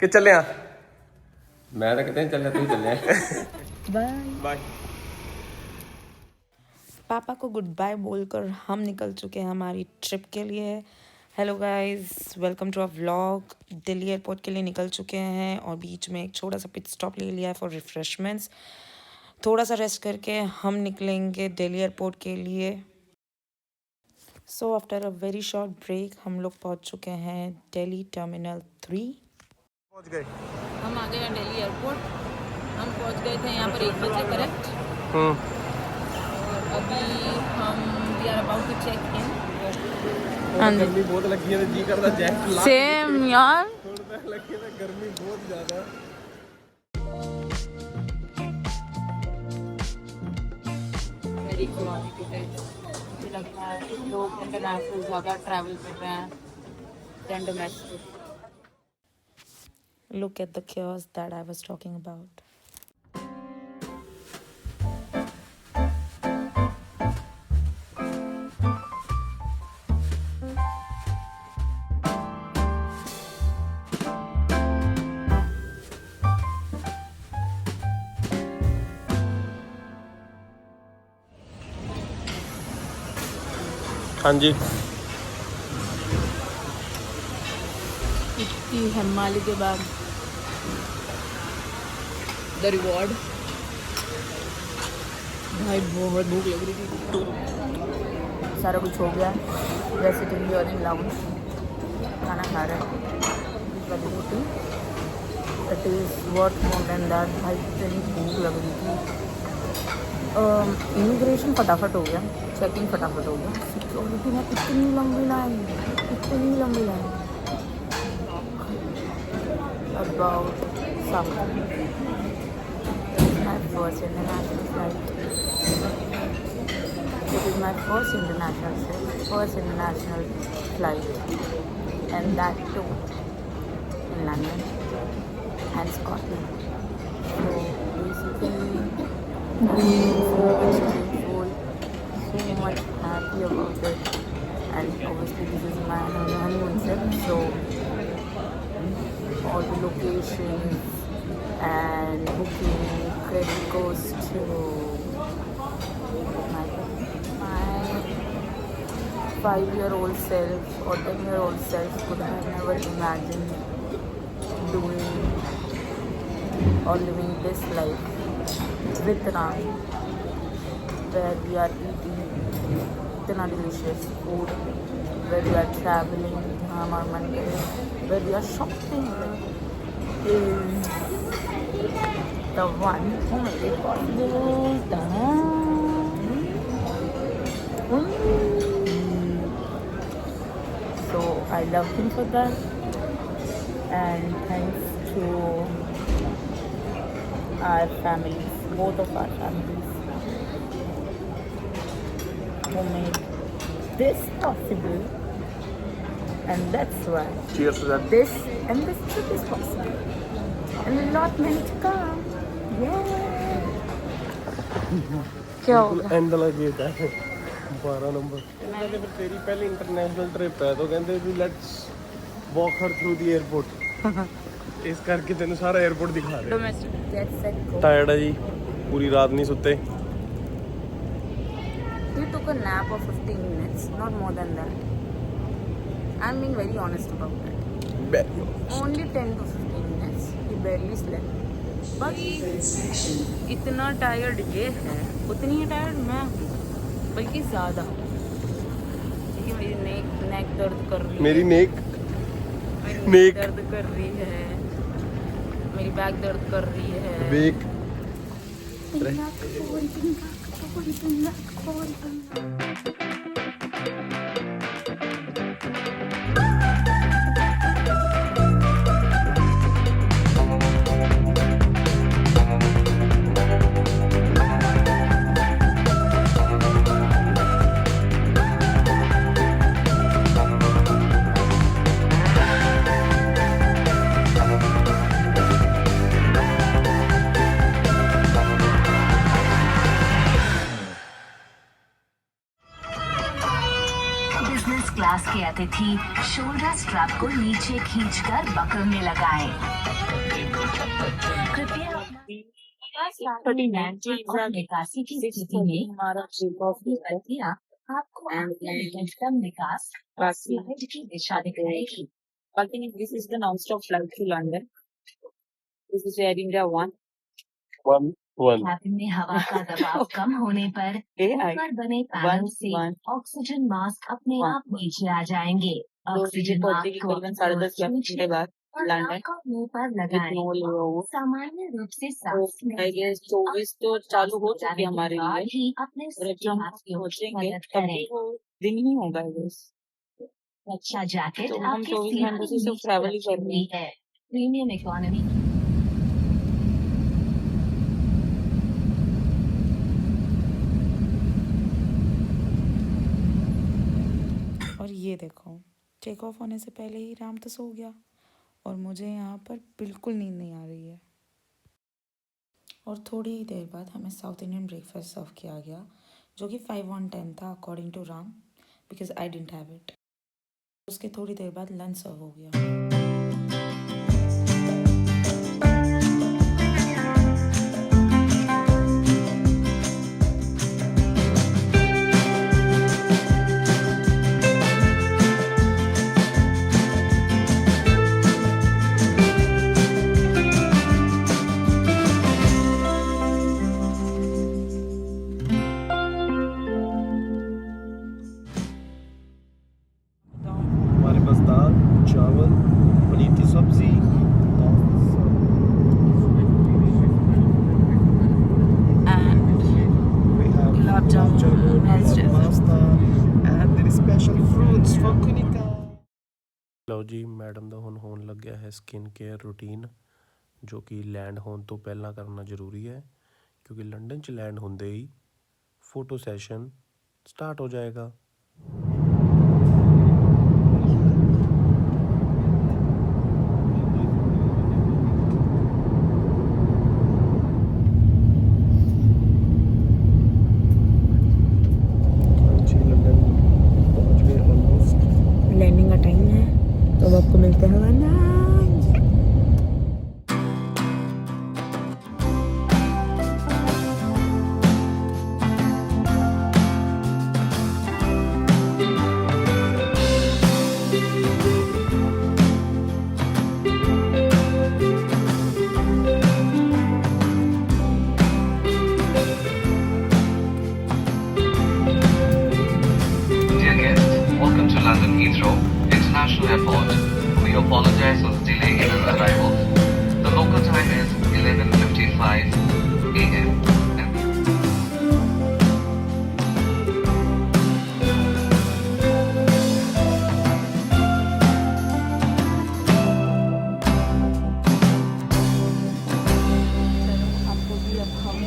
कि चले आ? मैं तो कहते हैं चल तू चले बाय बाय। पापा को गुड बाय बोलकर हम निकल चुके हैं हमारी ट्रिप के लिए। Hello guys, welcome to a vlog. Delhi airport के लिए निकल चुके हैं और बीच में एक छोटा सा पिट स्टॉप ले लिया है फॉर रिफ्रेशमेंट्स। थोड़ा सा रेस्ट करके हम निकलेंगे दिल्ली एयरपोर्ट के लिए। So after a very short break हम लोग पहुंच चुके हैं दिल्ली टर्मिनल 3। पहुंच गए। हम आ गए हैं दिल्ली एयरपोर्ट। हम पहुंच गए थे यहाँ पर 1 बजे करेक्ट। अभी हम we are about to check in. गर्मी बहुत लगी है, जी करता जैकेट ला। सेम यार। थोड़ा लगी है, गर्मी बहुत ज्यादा। मुझे लगता है लोग इंटरनेशनल ज़्यादा ट्रैवल कर रहे हैं then domestic. Look at the chaos that I was talking about. हाँ जी, इतनी हमाली के बाद द रिवॉर्ड। भाई बहुत भूख लग रही थी। सारा कुछ हो गया। वैसे टिंग और इन लाउंज खाना खा रहे हैं। वाली रोटी it is worth more than that. भाई इतनी भूख लग रही थी। इमिग्रेशन फटाफट हो गया, चेकिंग फटाफट हो गया। सिक्योरिटी में इतनी लंबी लाइन, इतनी लंबी line. About my first international flight. It is my first international flight, and that too in London and Scotland. So basically, so much grateful, so much happy about it, and obviously this is my honeymoon trip, so all the locations and booking credit goes to my 5-year-old self or 10-year-old self could have never imagined doing or living this life with Ram, where we are eating इतना delicious food, where we are traveling जहाँ हमारा मन करे, where we are shopping is the one who made it possible. So I love him for that, and thanks to our families, both of our families, who made this possible, and that's why cheers to that. this trip is possible, and a lot many to come. Yeah. क्या होगा? And लगे था 12 number. फिर तेरी पहली international trip है तो कहते भी let's walk her through the airport. इस करके तेन सारा एयरपोर्ट दिखा रहे हैं। Domestic. Get set, go. Tired है जी, पूरी रात नहीं सोते। We took a nap of 15 minutes, not more than that. I'm being very honest about that. Only 10 to 15 minutes. We barely slept. But इतना टायर्ड ये है, उतनी ही टायर्ड मैं हूँ, बल्कि ज़्यादा, क्योंकि मेरी नेक दर्द कर रही है। मेरी नेक मेरी दर्द कर रही है, मेरी बैक दर्द कर रही है। वेक बिजनेस क्लास के अतिथि शोल्डर स्ट्रैप को नीचे खींचकर बकल में लगाएं। कृपया और निकासी की स्थिति में प्रक्रिया आपको अपने निकटतम निकास फ्लाइट की दिशा दिखाएगी। This is the non-stop flight to London. This is Air India 1. One. Cabin में हवा का दबाव कम होने पर ऊपर बने पैनल से ऑक्सीजन मास्क अपने आप नीचे आ जाएंगे। ऑक्सीजन मास्क को 10:30 के बाद लंदन को मुंह पर लगाएं। सामान्य रूप से सांस आई गेस 24 तो चालू हो चुकी है हमारे लिए। ही अपने जब हम पहुंचेंगे तब भी वो दिन ही होगा आई गेस। अच्छा जैकेट तो हम आपके 24 सीट घंटे के से सिर्फ नीचे ट्रैवल ही रखी कर रहे हुई है। प्रीमियम इकोनॉमी और ये देखो टेक ऑफ होने से पहले ही राम तो सो गया और मुझे यहाँ पर बिल्कुल नींद नहीं आ रही है। और थोड़ी ही देर बाद हमें साउथ इंडियन ब्रेकफास्ट सर्व किया गया जो कि 5 on 10 था according to Ram because I didn't have it. उसके थोड़ी देर बाद लंच सर्व हो गया। हमारे पास दाल, चावल, पनीर की सब्जी, gulab jamun, pasta, and there is special fruits for Kunika. ਲਓ ਜੀ ਮੈਡਮ ਦਾ ਹੁਣ ਹੋਣ ਲੱਗਿਆ ਹੈ ਸਕਿਨ ਕੇਅਰ ਰੂਟੀਨ ਜੋ ਕਿ ਲੈਂਡ ਹੋਣ ਤੋਂ ਪਹਿਲਾਂ ਕਰਨਾ ਜ਼ਰੂਰੀ ਹੈ ਕਿਉਂਕਿ ਲੰਡਨ 'ਚ ਲੈਂਡ ਹੁੰਦੇ ਹੀ ਫੋਟੋ ਸੈਸ਼ਨ ਸਟਾਰਟ ਹੋ ਜਾਏਗਾ। लैंडिंग का टाइम है तो अब आपको मिलते हैं lunch. Dear guests, welcome to London Heathrow International Airport. We apologize for the delay in your arrival. The local time is 11:55 a.m. आपको भी अब हम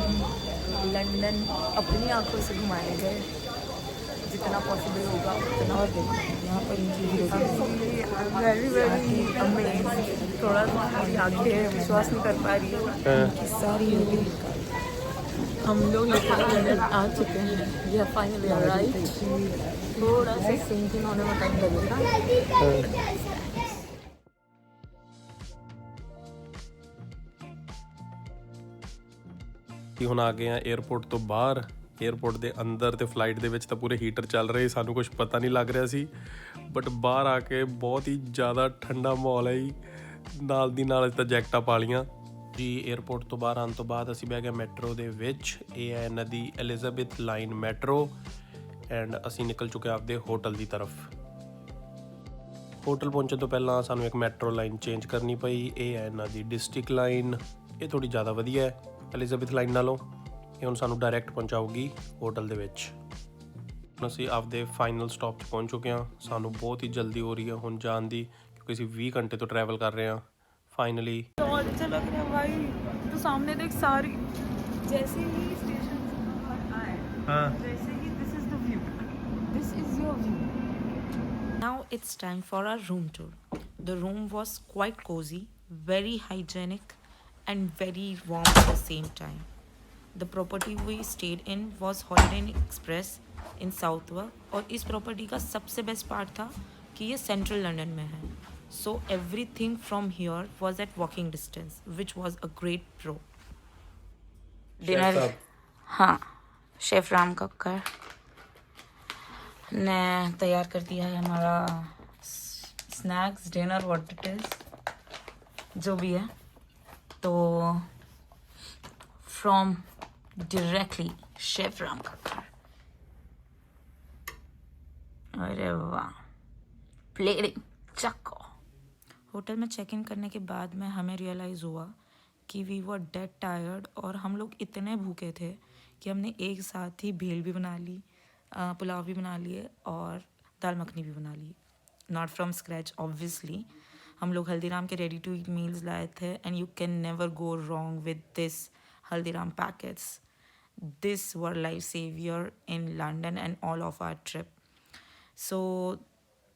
लंदन अपनी आंखों से घुमाए गए जितना पॉसिबल होगा उतना। और देखो यहाँ पर इनकी वेरी वेरी अमेजिंग। थोड़ा सा हमारी आंखें विश्वास नहीं कर पा रही है। की सारी यूवी हम लोग लंदन आ चुके हैं। ये फाइनली अराइव। थोड़ा सा सिंक इन होने में टाइम लगेगा। ਕਿ ਹੁਣ ਆ ਗਏ ਆ 에ਅਰਪੋਰਟ ਤੋਂ ਬਾਹਰ। 에ਅਰਪੋਰਟ ਦੇ ਅੰਦਰ ਤੇ ਫਲਾਈਟ ਦੇ ਵਿੱਚ ਤਾਂ ਪੂਰੇ ਹੀਟਰ ਚੱਲ ਰਹੇ, ਸਾਨੂੰ ਕੁਝ ਪਤਾ ਨਹੀਂ ਲੱਗ ਰਿਹਾ ਸੀ ਬਟ ਬਾਹਰ ਆ ਕੇ ਬਹੁਤ ਹੀ ਜ਼ਿਆਦਾ ਠੰਡਾ ਮਾਹੌਲ ਹੈ ਜੀ। ਨਾਲ ਦੀ ਨਾਲ ਤਾਂ ਜੈਕਟਾਂ ਪਾ ਲਈਆਂ ਜੀ। 에ਅਰਪੋਰਟ ਤੋਂ ਬਾਹਰ ਆਉਣ ਤੋਂ ਬਾਅਦ ਅਸੀਂ ਬਹਿ ਗਏ ਮੈਟਰੋ ਦੇ ਵਿੱਚ। ਇਹ ਹੈ ਇਹਨਾਂ ਦੀ ਐਲਿਜ਼ਾਬੈਥ ਲਾਈਨ ਮੈਟਰੋ ਐਂਡ ਅਸੀਂ ਨਿਕਲ ਚੁੱਕੇ ਆਪਦੇ ਹੋਟਲ ਦੀ ਤਰਫ। ਹੋਟਲ ਪਹੁੰਚਣ ਤੋਂ ਪਹਿਲਾਂ ਸਾਨੂੰ ਇੱਕ ਮੈਟਰੋ ਲਾਈਨ ਚੇਂਜ ਕਰਨੀ ਪਈ। ਇਹ ਹੈ ਇਹਨਾਂ ਦੀ ਡਿਸਟ੍ਰਿਕਟ ਲਾਈਨ। ਇਹ ਥੋੜ੍ਹੀ ਜ਼ਿਆਦਾ ਵਧੀਆ ਹੈ ਐਲਿਜ਼ਾਬੈਥ ਲਾਈਨ ਨਾਲੋਂ। ਇਹ ਹੁਣ ਸਾਨੂੰ ਡਾਇਰੈਕਟ ਪਹੁੰਚਾਊਗੀ ਹੋਟਲ ਦੇ ਵਿੱਚ। ਹੁਣ ਅਸੀਂ ਆਪਦੇ ਫਾਈਨਲ ਸਟਾਪ 'ਚ ਪਹੁੰਚ ਚੁੱਕੇ ਹਾਂ। ਸਾਨੂੰ ਬਹੁਤ ਹੀ ਜਲਦੀ ਹੋ ਰਹੀ ਹੈ ਹੁਣ ਜਾਣ ਦੀ क्योंकि ਅਸੀਂ 20 घंटे तो ट्रैवल कर रहे हैं फाइनली। बहुत अच्छा लग रहा है भाई। तो सामने देख सारी जैसे ही स्टेशन से बाहर आए हाँ वैसे ही this is the view. This is your view. Now it's time for our room tour. The room was quite cozy, very hygienic and very warm at the same time. The property we stayed in was Holiday Inn Express in Southwark, और इस property का सबसे best part था कि ये central London में है. So everything from here was at walking distance, which was a great pro. Dinner, हाँ, शेफ राम कक्कर ने तैयार कर दिया है हमारा snacks, dinner, what it is, जो भी है. तो from directly chef Ram Kakkar. अरे वाह, प्लेटिंग चक्को. होटल में चेक इन करने के बाद में हमें रियलाइज़ हुआ कि वी वर डेड टायर्ड, और हम लोग इतने भूखे थे कि हमने एक साथ ही भेल भी बना ली, पुलाव भी बना लिए और दाल मखनी भी बना ली. Not from scratch obviously. हम लोग हल्दीराम के रेडी टू ईट मील्स लाए थे, and you can never go wrong with this Haldiram packets. This were life saver in London and all of our trip. So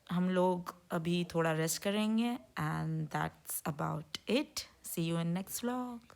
हम लोग अभी थोड़ा रेस्ट करेंगे, and that's about it. See you in next vlog.